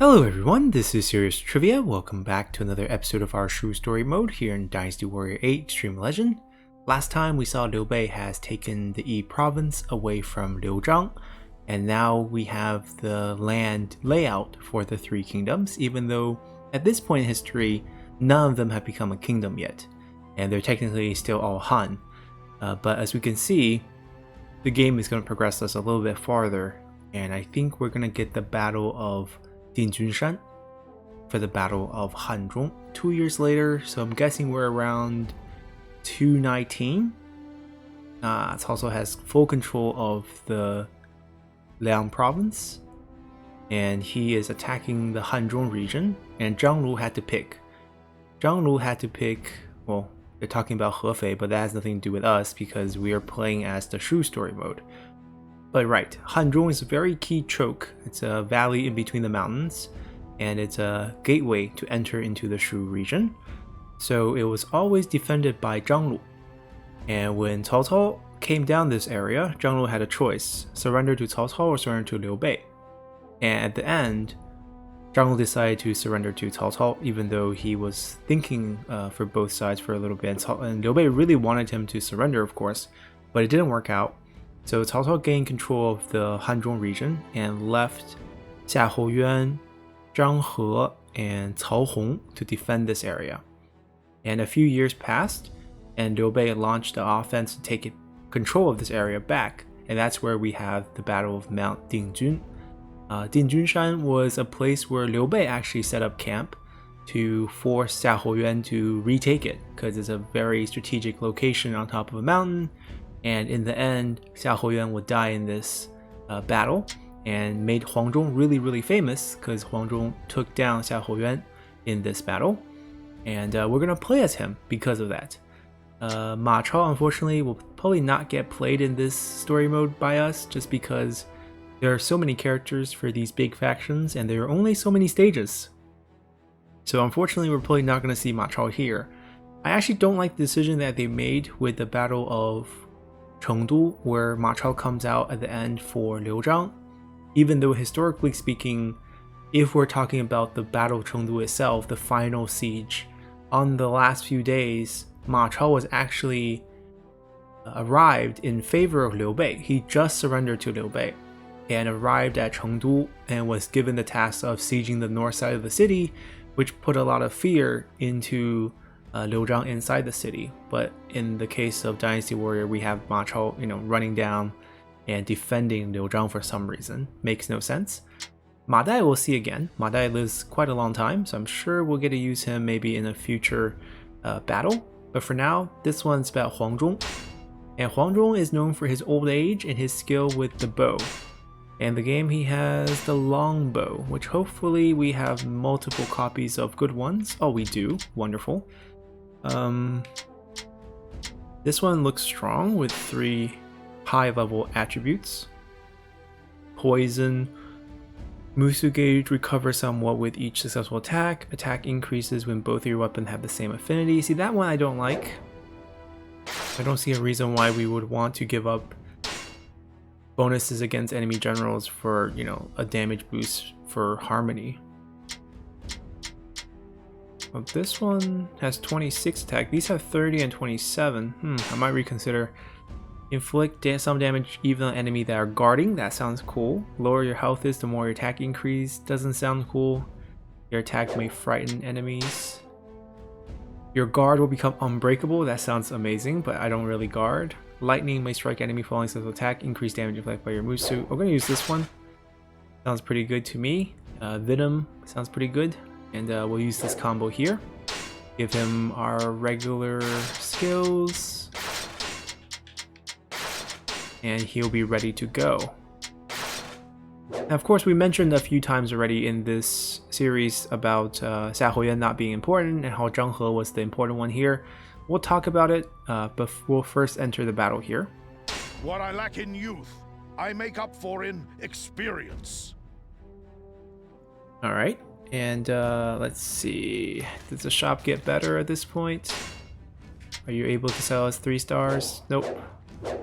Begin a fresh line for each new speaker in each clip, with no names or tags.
Hello everyone, this is Serious Trivia. Welcome back to another episode of our True Story mode here in Dynasty Warrior 8 Extreme Legend. Last time we saw Liu Bei has taken the Yi province away from Liu Zhang, and now we have the land layout for the three kingdoms, even though at this point in history none of them have become a kingdom yet, and they're technically still all Han. But as we can see, the game is going to progress us a little bit farther, and I think we're going to get the Battle of Dingjun for the Battle of Hanzhong 2 years later, so I'm guessing we're around 219. It also has full control of the Liang province, and he is attacking the Hanzhong region, and Zhang Lu had to pick. Well, they're talking about Hefei, but that has nothing to do with us because we are playing as the True Story mode. But right, Hanzhong is a very key choke. It's a valley in between the mountains, and it's a gateway to enter into the Shu region. So it was always defended by Zhang Lu. And when Cao Cao came down this area, Zhang Lu had a choice: surrender to Cao Cao or surrender to Liu Bei. And at the end, Zhang Lu decided to surrender to Cao Cao, even though he was thinking for both sides for a little bit. And Liu Bei really wanted him to surrender, of course, but it didn't work out. So Cao Cao gained control of the Hanzhong region and left Xiahou Yuan, Zhang He, and Cao Hong to defend this area. And a few years passed, and Liu Bei launched the offense to take control of this area back, and that's where we have the Battle of Mount Dingjun. Dingjun was a place where Liu Bei actually set up camp to force Xiahou Yuan to retake it, because it's a very strategic location on top of a mountain. And in the end, Xiahou Yuan would die in this battle and made Huangzhong really famous, because Huangzhong took down Xiahou Yuan in this battle. And we're going to play as him because of that. Ma Chao, unfortunately, will probably not get played in this story mode by us, just because there are so many characters for these big factions and there are only so many stages. So unfortunately, we're probably not going to see Ma Chao here. I actually don't like the decision that they made with the Battle of Chengdu, where Ma Chao comes out at the end for Liu Zhang, even though historically speaking, if we're talking about the Battle of Chengdu itself, the final siege, on the last few days, Ma Chao was actually arrived in favor of Liu Bei. He just surrendered to Liu Bei and arrived at Chengdu and was given the task of sieging the north side of the city, which put a lot of fear into Liu Zhang inside the city. But in the case of Dynasty Warrior, we have Ma Chao, running down and defending Liu Zhang for some reason. Makes no sense. Ma Dai we'll see again. Ma Dai lives quite a long time, so I'm sure we'll get to use him maybe in a future battle. But for now, this one's about Huangzhong. And Huangzhong is known for his old age and his skill with the bow. And the game, he has the long bow, which hopefully we have multiple copies of good ones. Oh, we do. Wonderful. This one looks strong with 3 high-level attributes. Poison. Musu gauge recovers somewhat with each successful attack. Attack increases when both of your weapons have the same affinity. See, that one I don't like. I don't see a reason why we would want to give up bonuses against enemy generals for, a damage boost for harmony. Well, this one has 26 attack. These have 30 and 27. I might reconsider. Inflict some damage even on enemy that are guarding. That sounds cool. Lower your health is, the more your attack increase. Doesn't sound cool. Your attack may frighten enemies. Your guard will become unbreakable. That sounds amazing, but I don't really guard. Lightning may strike enemy following successful attack. Increase damage inflicted by your Musu. We're going to use this one. Sounds pretty good to me. Venom sounds pretty good. And we'll use this combo here. Give him our regular skills. And he'll be ready to go. Now, of course, we mentioned a few times already in this series about Xiahou Yuan not being important and how Zhang He was the important one here. We'll talk about it, but we'll first enter the battle here.
What I lack in youth, I make up for in experience.
Alright, and let's see. Does the shop get better at this point? Are you able to sell us 3 stars? Nope.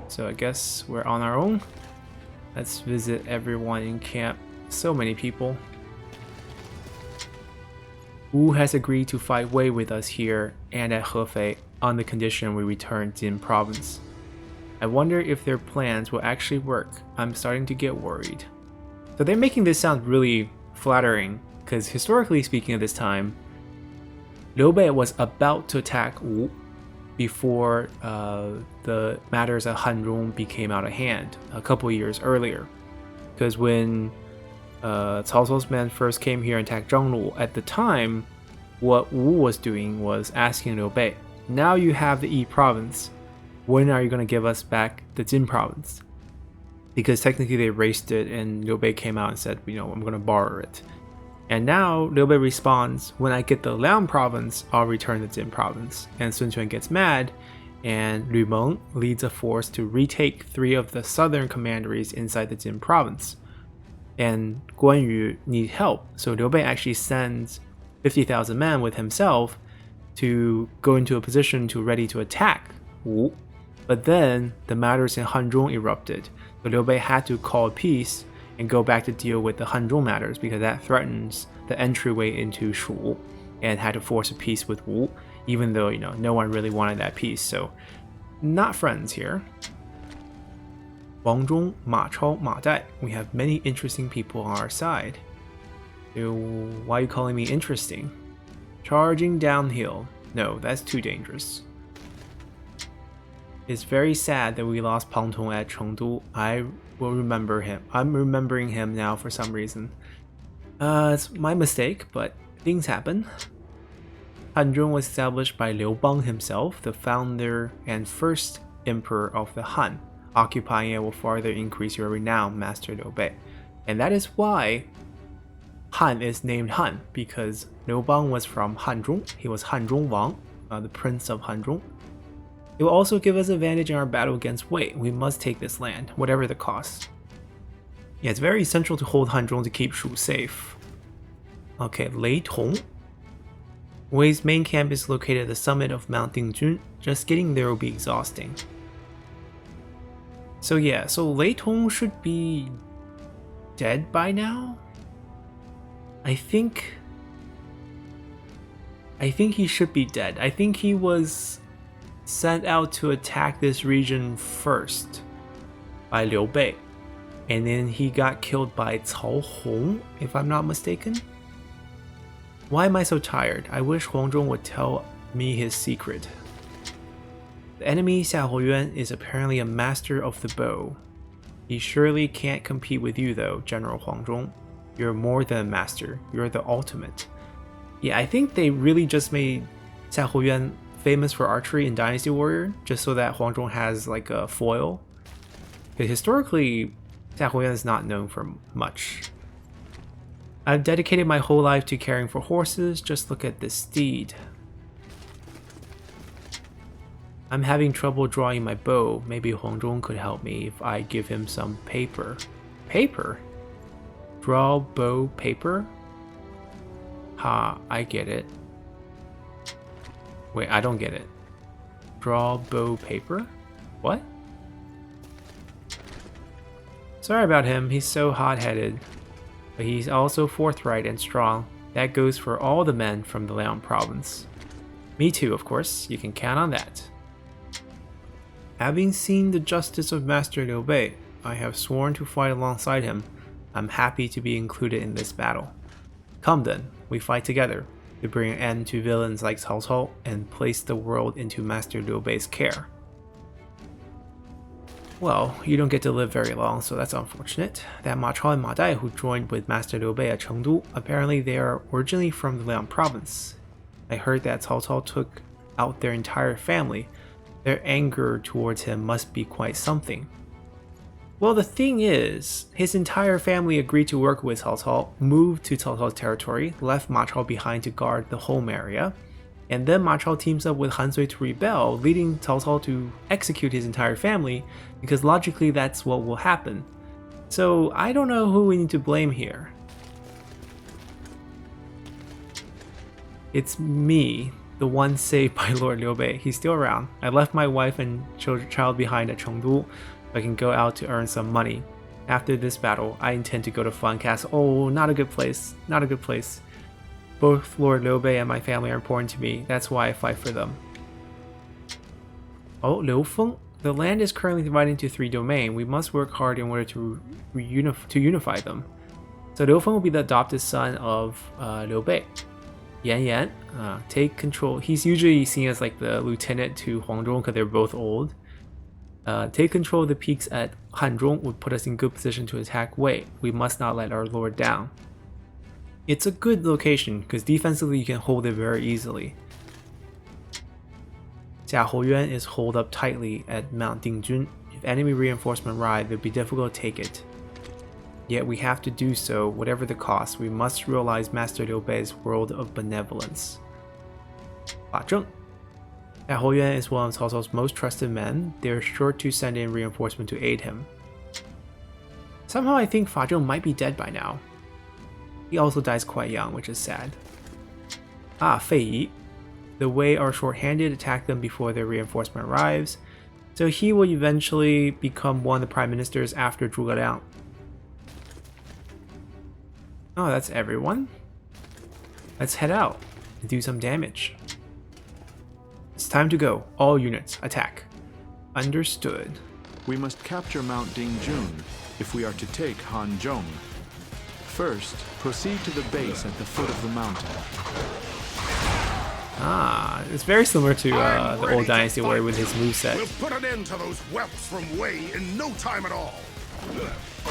So I guess we're on our own. Let's visit everyone in camp. So many people. Wu has agreed to fight Wei with us here and at Hefei on the condition we return Jin province. I wonder if their plans will actually work. I'm starting to get worried. So they're making this sound really flattering, because historically speaking at this time, Liu Bei was about to attack Wu before the matters at Hanzhong became out of hand a couple years earlier. Because when Cao Cao's men first came here and attacked Zhenglu, at the time, what Wu was doing was asking Liu Bei, now you have the E province, when are you going to give us back the Jin province? Because technically they erased it and Liu Bei came out and said, I'm going to borrow it. And now Liu Bei responds, when I get the Liang province, I'll return the Jin province. And Sun Quan gets mad, and Lu Meng leads a force to retake 3 of the southern commanderies inside the Jin province. And Guan Yu need help, so Liu Bei actually sends 50,000 men with himself to go into a position ready to attack Wu. But then the matters in Hanzhong erupted, so Liu Bei had to call peace and go back to deal with the Hanzhong matters because that threatens the entryway into Shu, and had to force a peace with Wu, even though no one really wanted that peace. So not friends here. Wang Zhong, Ma Chao, Ma Dai. We have many interesting people on our side. Why are you calling me interesting? Charging downhill. No, that's too dangerous. It's very sad that we lost Pang Tong at Chengdu. I will remember him. I'm remembering him now for some reason. It's my mistake, but things happen. Hanzhong was established by Liu Bang himself, the founder and first emperor of the Han. Occupying it will further increase your renown, Master Liu Bei. And that is why Han is named Han, because Liu Bang was from Hanzhong. He was Hanzhong Wang, the prince of Hanzhong. It will also give us advantage in our battle against Wei. We must take this land, whatever the cost. Yeah, it's very essential to hold Hanzhong to keep Shu safe. Okay, Lei Tong. Wei's main camp is located at the summit of Mount Dingjun. Just getting there will be exhausting. So yeah, so Lei Tong should be dead by now? I think he should be dead. I think he was sent out to attack this region first by Liu Bei, and then he got killed by Cao Hong, if I'm not mistaken. Why am I so tired? I wish Huang Zhong would tell me his secret. The enemy Xiahou Yuan is apparently a master of the bow. He surely can't compete with you though, General Huang Zhong. You're more than a master, you're the ultimate. Yeah, I think they really just made Xiahou Yuan famous for archery in Dynasty Warrior, just so that Huang Zhong has like a foil. Because historically, Xiahou Yuan is not known for much. I've dedicated my whole life to caring for horses, just look at this steed. I'm having trouble drawing my bow, maybe Huang Zhong could help me if I give him some paper. Paper? Draw bow paper? Ha, I get it. Wait, I don't get it. Draw bow paper? What? Sorry about him, he's so hot-headed. But he's also forthright and strong. That goes for all the men from the Liang province. Me too, of course, you can count on that. Having seen the justice of Master Liu Bei, I have sworn to fight alongside him. I'm happy to be included in this battle. Come then, we fight together to bring an end to villains like Cao Cao and place the world into Master Liu Bei's care. Well, you don't get to live very long, so that's unfortunate. That Ma Chao and Ma Dai who joined with Master Liu Bei at Chengdu, apparently they are originally from the Liang province. I heard that Cao Cao took out their entire family. Their anger towards him must be quite something. Well, the thing is, his entire family agreed to work with Cao Cao, moved to Cao Cao's territory, left Ma Chao behind to guard the home area, and then Ma Chao teams up with Han Sui to rebel, leading Cao Cao to execute his entire family, because logically that's what will happen. So I don't know who we need to blame here. It's me, the one saved by Lord Liu Bei. He's still around. I left my wife and child behind at Chengdu, so I can go out to earn some money. After this battle, I intend to go to Fan Castle. Oh, not a good place. Not a good place. Both Lord Liu Bei and my family are important to me. That's why I fight for them. Oh, Liu Feng. The land is currently divided into 3 domains. We must work hard in order to unify them. So Liu Feng will be the adopted son of Liu Bei. Yan Yan, take control. He's usually seen as like the lieutenant to Hanzhong because they're both old. Take control of the peaks at Hanzhong would put us in good position to attack Wei. We must not let our lord down. It's a good location because defensively you can hold it very easily. Xiahou Yuan is holed up tightly at Mount Dingjun. If enemy reinforcement arrive, it would be difficult to take it. Yet we have to do so, whatever the cost. We must realize Master Liu Bei's world of benevolence. Fa Zheng. Xiahou Yuan is one of Cao Xiu's most trusted men. They are sure to send in reinforcement to aid him. Somehow I think Fa Zheng might be dead by now. He also dies quite young, which is sad. Fei Yi. The Wei are short-handed, attack them before their reinforcement arrives. So he will eventually become one of the prime ministers after Zhuge Liang. Oh, that's everyone. Let's head out and do some damage. It's time to go. All units, attack. Understood.
We must capture Mount Dingjun if we are to take Hanzhong. First, proceed to the base at the foot of the mountain.
It's very similar to the old Dynasty warrior with his moveset.
We'll put an end to those whelps from Wei in no time at all.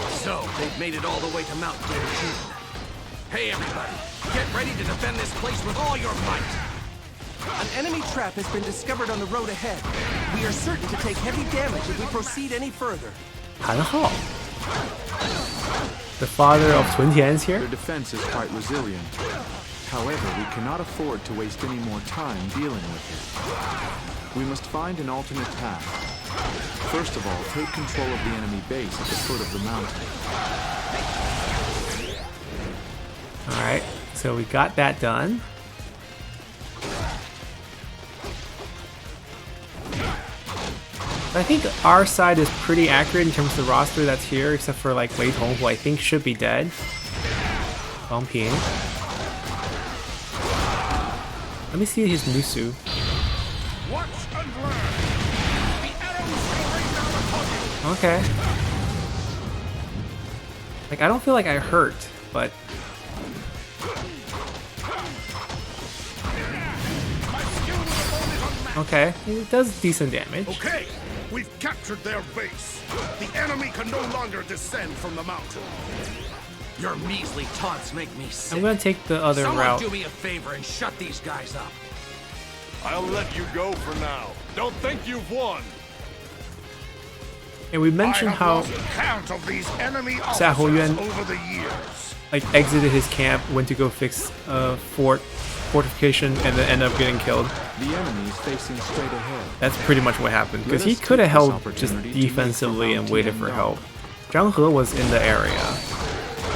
So, they've made it all the way to Mount Dingjun. Hey everybody, get ready to defend this place with all your might!
An enemy trap has been discovered on the road ahead. We are certain to take heavy damage if we proceed any further.
Hanhao. The father of Cun Tian is here?
Their defense is quite resilient. However, we cannot afford to waste any more time dealing with it. We must find an alternate path. First of all, take control of the enemy base at the foot of the mountain.
Alright, so we got that done. I think our side is pretty accurate in terms of the roster that's here, except for like Wei Tong, who I think should be dead. Wang Ping. Let me see his Musu.
Watch and learn. The arrows will rain down upon you.
Okay. Like, I don't feel like I hurt, but... Okay, it does decent damage.
Okay, we've captured their base. The enemy can no longer descend from the mountain.
Your measly taunts make me sick.
I'm gonna take the other
Someone
route.
do me a favor and shut these guys up.
I'll let you go for now. Don't think you've won.
And we mentioned how
count of these enemy
Xiahou Yuan
over the years.
like exited his camp, went to go fix a fortification, and then ended up getting killed.
The enemy is facing straight ahead.
That's pretty much what happened, because he could have held just defensively and waited for help. Zhang He was in the area,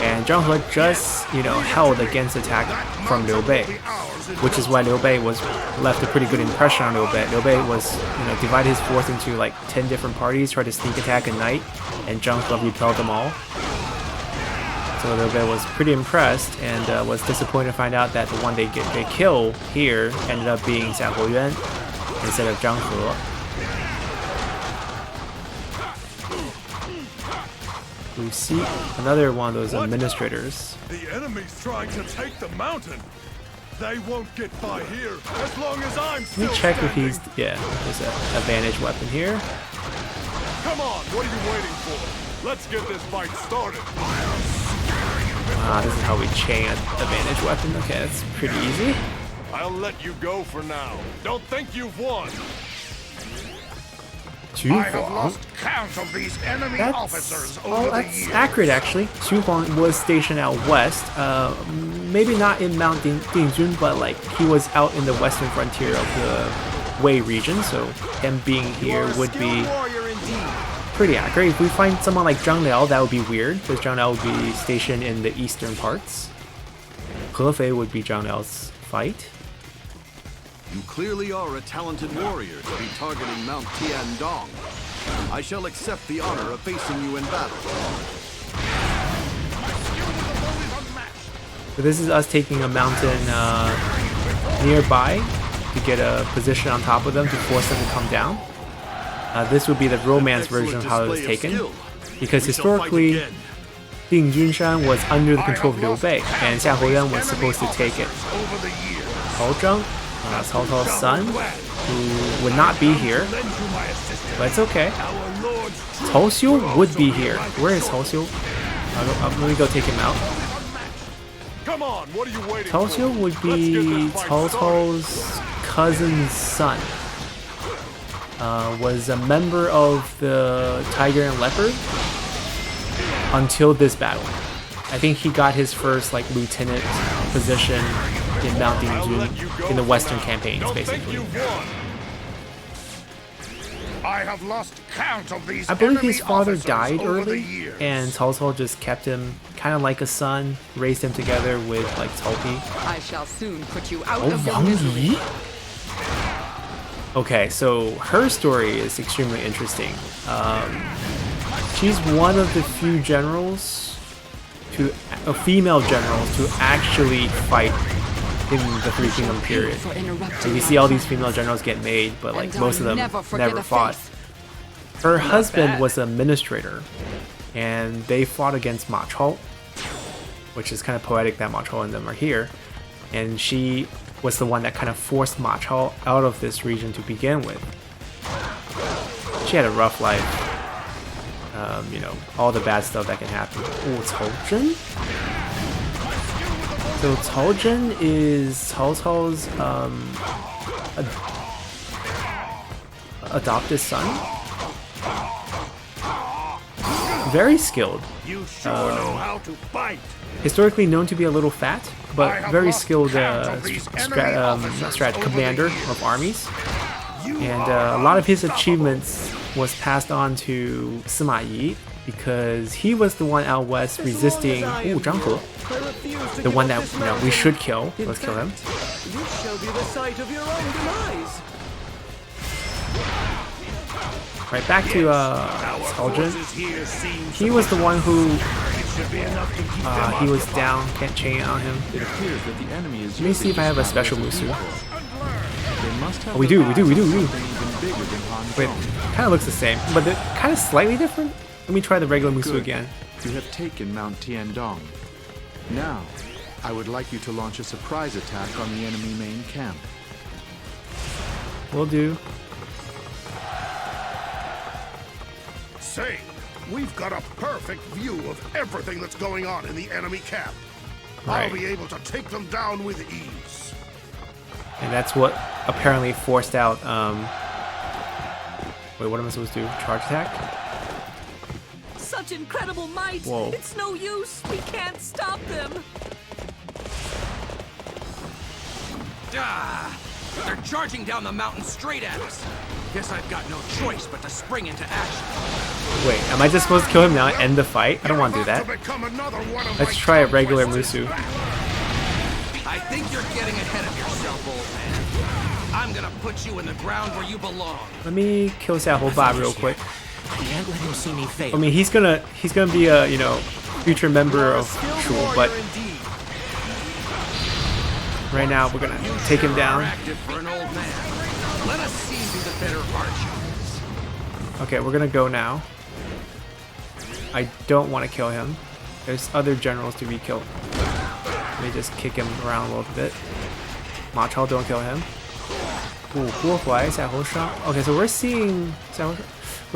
and Zhang He just, held against attack from Liu Bei, which is why Liu Bei was left a pretty good impression on Liu Bei. Liu Bei was, divided his force into like 10 different parties, tried to sneak attack at night, and Zhang He repelled them all. So Liu Bei was pretty impressed and was disappointed to find out that the one they kill here ended up being Xiahou Yuan instead of Zhang He. We see another one of those administrators.
The enemy's trying to take the mountain. They won't get by here as long as I'm still
Let me check if
standing.
he's... Yeah, there's an advantage weapon here.
Come on, what are you waiting for? Let's get this fight started.
This is how we chain advantage weapon. Okay, that's pretty easy.
I'll let you go for now. Don't think you've won.
Xu
I have
Huang.
lost count of these enemy officers over the
That's
years.
accurate actually. Xu Huang was stationed out west. Maybe not in Mount Dingjun, but like he was out in the western frontier of the Wei region, so him being here would be pretty accurate. If we find someone like Zhang Liao, that would be weird, because Zhang Liao would be stationed in the eastern parts. Hefei would be Zhang Liao's fight.
You clearly are a talented warrior to be targeting Mount Tiandong. I shall accept the honor of facing you in battle.
So this is us taking a mountain nearby to get a position on top of them to force them to come down. This would be the romance version of how it was taken, because historically Dingjun Shan was under the control of Liu Bei, and Xiahou Yuan was supposed to take it. Cao Zhang, Cao Cao's son, who would not be here, but it's okay. Cao Xiu would be here. Where is Cao Xiu? Let me go take him out.
Come on, what are you waiting
Cao
for?
Xiu would be Cao Cao's cousin's son. Was a member of the Tiger and Leopard until this battle. I think he got his first like lieutenant position in Mount Dingjun in the Western campaigns, basically.
I have lost count of these.
I believe his father died early, and Cao Cao just kept him kind of like a son, raised him together with like Cao Pi.
I shall soon put you out
Oh,
of your
Wang
misery.
Yi? Okay, so her story is extremely interesting. She's one of the few generals, female generals, to actually fight in the Three Kingdom period. So you see all these female generals get made, but like most of them never fought. Her husband was an administrator, and they fought against Ma Chao, which is kind of poetic that Ma Chao and them are here. And she was the one that kind of forced Ma Chao out of this region to begin with. She had a rough life. You know, all the bad stuff that can happen. Oh, Cao Zhen? So Cao Zhen is Cao Cao's adopted son. Very skilled.
You sure know how to fight.
Historically known to be a little fat, but very skilled commander of armies. And a lot of his achievements was passed on to Sima Yi, because he was the one out west resisting Zhang He, the one that we should kill. Let's kill him.
This shall be the site of your own demise.
Right, back to Cao Zhen. He was the one who he was down, can't chain on him.
It appears that the enemy is.
Let me see if I have a special Musu.
They must have
Oh, we do.
Even bigger than Hanzhong.
Wait, kind of looks the same, but they're kind of slightly different. Let me try the regular Musu
Good.
again.
You have taken Mount Tiandong. Now, I would like you to launch a surprise attack on the enemy main camp.
Will do.
Say, we've got a perfect view of everything that's going on in the enemy camp.
Right.
I'll be able to take them down with ease.
And that's what apparently forced out, wait, what am I supposed to do? Charge attack?
Such incredible might!
Whoa.
It's no use! We can't stop them!
Ah, they're charging down the mountain straight at us. Guess I've got no choice but to spring into action.
Wait, am I just supposed to kill him now and end the fight? I don't want to do that. Let's try a regular Musu.
I think you're getting ahead of yourself, old man. I'm gonna put you in the ground where you belong.
Let me kill Xiahou Ba real quick.
I can't let him see me fail.
I mean, he's gonna be a future member of Shu, but right now we're gonna take him down.
Active for an old man. Let us see who the better archer is.
Okay, we're gonna go now. I don't want to kill him. There's other generals to be killed. Let me just kick him around a little bit. Ma Chao, don't kill him. Ooh, Guo Huai, Xiahou Shang. Okay, so we're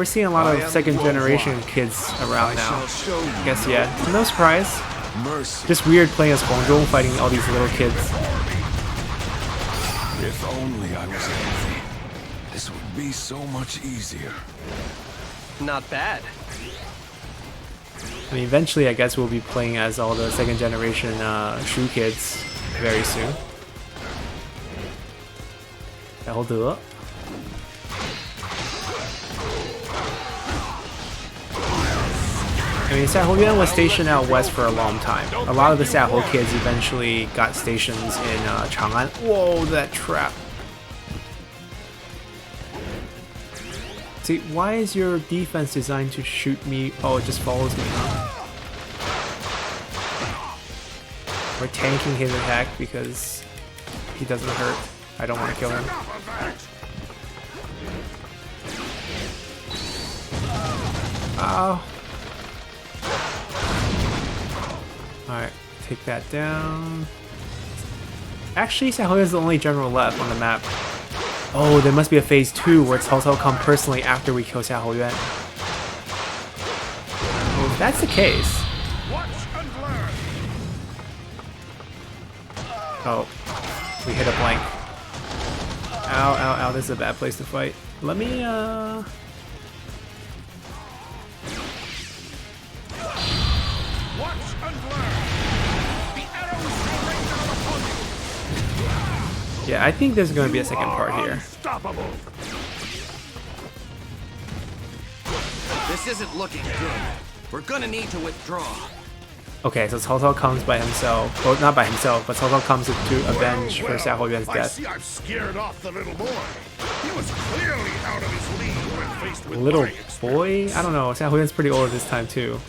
seeing a lot of second generation kids around now. I guess, yeah. No surprise. Just weird playing as Hanzhong, fighting all these little kids.
If only I was healthy, this would be so much easier.
Not bad.
I mean, eventually, I guess we'll be playing as all the second generation Shu kids very soon. That'll do it. I mean, Xiahou Yuan was stationed out west for a long time. A lot of the Xiahou kids eventually got stations in Chang'an. Whoa, that trap. See, why is your defense designed to shoot me? Oh, it just follows me, huh? We're tanking his attack because he doesn't hurt. I don't want to kill him.
Enough of that!
Oh. Alright, take that down. Actually, Xiahou Yuan is the only general left on the map. Oh, there must be a phase 2 where Cao Xiu come personally after we kill Xiahou Yuan. Oh, if that's the case.
Watch and learn!
Oh, we hit a blank. Ow, ow, ow, this is a bad place to fight. Let me,
Watch and learn! The arrows will rain down upon you!
yeah, I think there's going to be a second part here.
Unstoppable!
This isn't looking good. We're gonna need to withdraw.
Okay, so Cao Xiu comes by himself. Well, not by himself, but Cao Xiu comes to avenge for Xiahou Yuan's
I
death.
see I've scared off the little boy. He was clearly out of his league when faced with
Little
my
boy?
experience.
I don't know. Xiahou Yuan's pretty old at this time, too.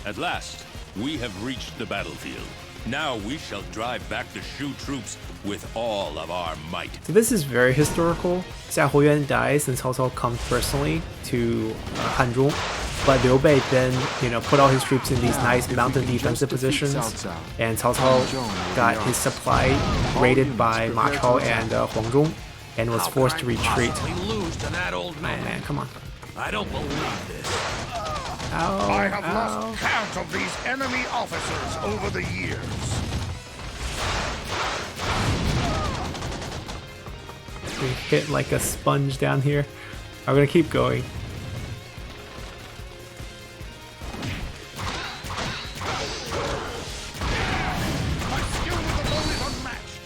At last, we have reached the battlefield. Now we shall drive back the Shu troops with all of our might.
So this is very historical. Xiahou Yuan dies and Cao Cao comes personally to Hanzhong. But Liu Bei then, put all his troops in these nice mountain defensive positions. And Cao Cao got his supply raided by Ma Chao and Huang Zhong and was forced to retreat.
We lose to that old
Oh
man.
man, come on.
I don't believe this.
Ow,
I have
ow.
lost count of these enemy officers over the years.
We hit like a sponge down here. I'm gonna keep going.
My skill with the bow is unmatched.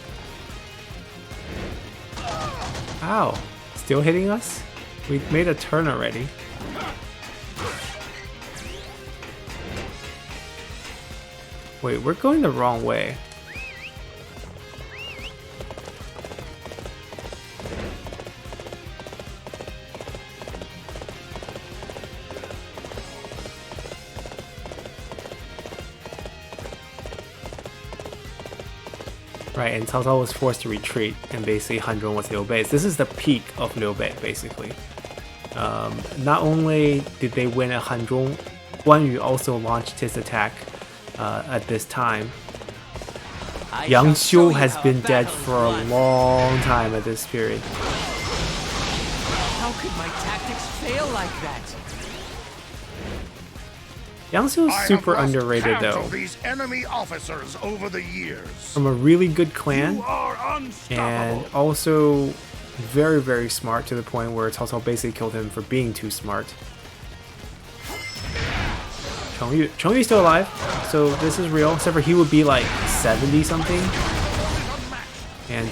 Ow. Still hitting us? We made a turn already. Wait, we're going the wrong way. Right, and Cao Cao was forced to retreat, and basically Hanzhong was Liu Bei's. This is the peak of Liu Bei, basically. Not only did they win at Hanzhong, Guan Yu also launched his attack at this time. Yang Xiu has been dead for a long time at this period.
How could my tactics fail like that?
Yang Xiu is
I
super
have lost
underrated
count
though.
of these enemy officers over the years.
From a really good clan,
You are unstoppable.
and also very, very smart to the point where Cao Cao basically killed him for being too smart. Cheng Yu's still alive, so this is real, except for he would be like 70 something. And,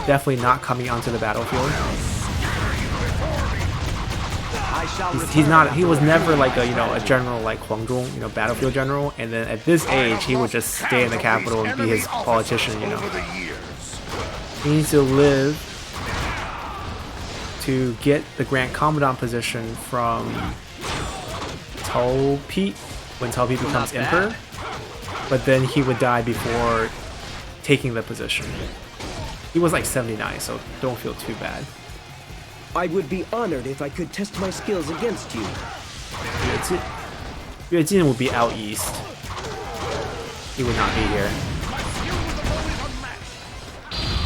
definitely not coming onto the battlefield. He was never like a general like Huang Zhong, battlefield general. And then at this age, he would just stay in the capital and be his politician,
Over the years.
He needs to live to get the Grand Commandant position from Cao Pi when Cao Pi becomes emperor, but then he would die before taking the position. He was like 79, so don't feel too bad.
I would be honored if I could test my skills against you.
Yue Jin would be out east. He would not be here.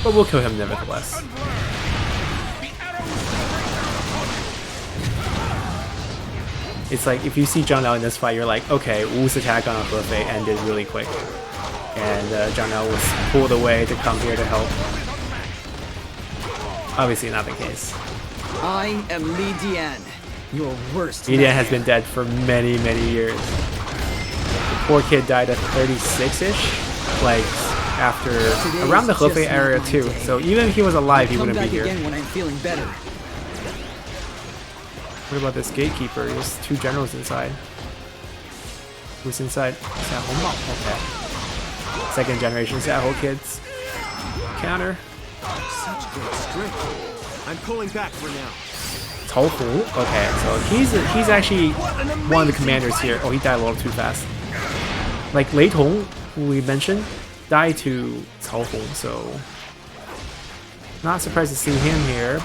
But we'll kill him nevertheless. It's like, if you see Zhang Liao in this fight, you're like, okay, Wu's attack on Hefei ended really quick. And Zhang Liao was pulled away to come here to help. Obviously not the case.
I am Li Dian, your worst.
Li Dian has been dead for many, many years. The poor kid died at 36-ish, like after around the Hefei area too. So even if he was alive, he wouldn't be here.
Again when I'm feeling better.
What about this gatekeeper? There's two generals inside. Who's inside? Xiahou Mao. Okay. Second generation Xiahou kids. Counter.
Such great strength. I'm pulling back for now.
Cao Fu. Okay, so he's actually one of the commanders here. Oh, he died a little too fast. like Lei Tong, who we mentioned, died to Cao Hong, so not surprised to see him here.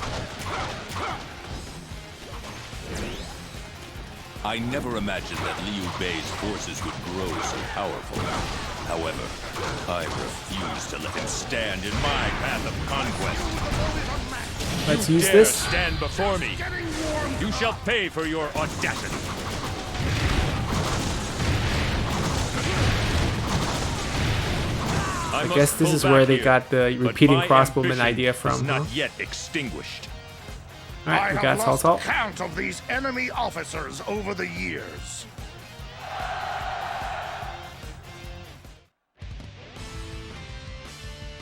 I never imagined that Liu Bei's forces would grow so powerful. However, I refuse to let him stand in my path of conquest.
Let's
You
use
dare
this.
stand before me. You shall pay for your audacity.
I guess this is where they got the repeating crossbowman idea from.
Not
Huh?
yet extinguished.
Alright, we
I
got
have
Cao
lost
Cao.
count of these enemy officers over the years.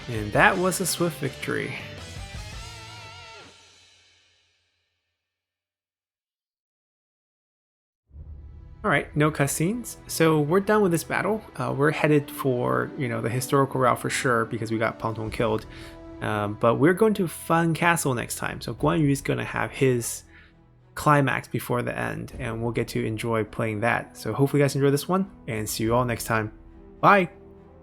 And that was a swift victory. Alright, no cutscenes. So we're done with this battle. We're headed for, the historical route for sure because we got Pang Tong killed. But we're going to Fan Castle next time. So Guan Yu is going to have his climax before the end, and we'll get to enjoy playing that. So hopefully you guys enjoy this one, and see you all next time. Bye!